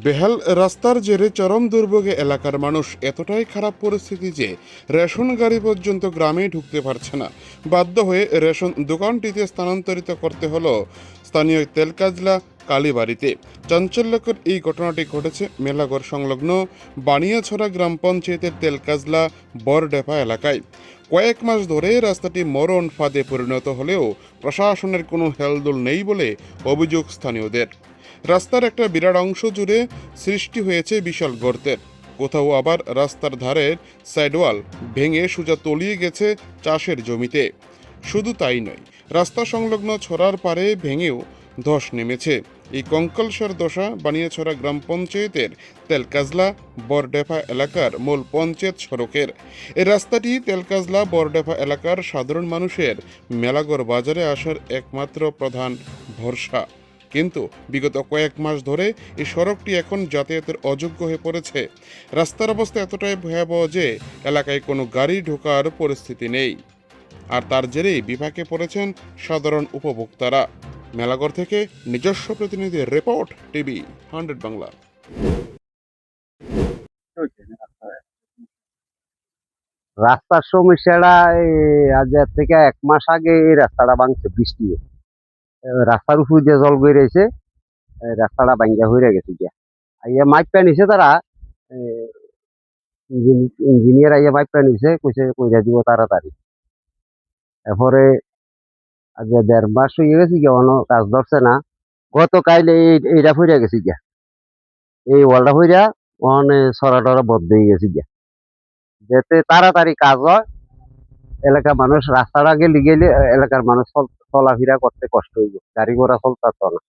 বেহাল রাস্তার জেরে চরম দুর্ভোগে এলাকার মানুষ এতটাই খারাপ পরিস্থিতি যে রেশন গাড়ি পর্যন্ত গ্রামে ঢুকতে পারছে না। বাধ্য হয়ে রেশন দোকানটিতে স্থানান্তরিত করতে হলো স্থানীয় তেলকাজলা কালীবাড়িতে। চাঞ্চল্যকর এই ঘটনাটি ঘটেছে মেলাঘর সংলগ্ন বানিয়াছড়া গ্রাম পঞ্চায়েতের তেলকাজলা বরডেপা এলাকায়। কয়েক মাস ধরে রাস্তাটি মরণ ফাঁদে পরিণত হলেও প্রশাসনের কোনো হেলদোল নেই বলে অভিযোগ স্থানীয়দের। রাস্তার একটা বিরাট অংশ জুড়ে সৃষ্টি হয়েছে বিশাল গর্তের। কোথাও আবার রাস্তার ধারের সাইডওয়াল ভেঙে সোজা তলিয়ে গেছে চাষের জমিতে। শুধু তাই নয়, রাস্তা সংলগ্ন ছড়ার পারে ভেঙেও ধস নেমেছে। এই কঙ্কালসার দশা বানিয়াছড়া গ্রাম পঞ্চায়েতের তেলকাজলা বরডেফা এলাকার মূল পঞ্চায়েত সড়কের। এই রাস্তাটি তেলকাজলা বরডেফা এলাকার সাধারণ মানুষের মেলাঘর বাজারে আসার একমাত্র প্রধান ভরসা। কিন্তু বিগত কয়েক মাস ধরে এই সড়কটি এখন যাতায়াতের অযোগ্য হয়ে পড়েছে। রাস্তার অবস্থা এতটাই ভয়াবহ যে এলাকায় কোনো গাড়ি ঢোকার পরিস্থিতি নেই। আর তার জেরেই বিপাকে পড়েছেন সাধারণ উপভোক্তারা। মেলাঘর থেকে নিজস্ব প্রতিনিধির রিপোর্ট, টিভি 100 বাংলা। রাস্তার সমস্যাটা আজ থেকে 1 মাস আগে এই রাস্তাটা ভাঙছে বৃষ্টি। রাস্তার উপর দিয়ে জল বেরিয়েছে, রাস্তাটা ভাঙ্গা হয়ে গেছে গিয়া। আইয়া মাইপা নিছে তারা, ইঞ্জিনিয়ার আইয়া মাইপা নিছে, কইছে কইরা দিব তাড়াতাড়ি। এরপরে আজ 1.5 মাস হয়ে গেছে গিয়া, অন্য কাজ ধরছে না। গতকাল এইটা ফুরিয়া গেছে গিয়া, এই ওয়ালটা ফুরিয়া ওখানে সরা টরা বদ্ধ হয়ে গেছে গিয়া। যাতে তাড়াতাড়ি কাজ হয়, এলাকার মানুষ রাস্তার আগে গেলে এলাকার মানুষ চলাফেরা করতে কষ্ট হইব, গাড়ি ঘোড়া চলতে না।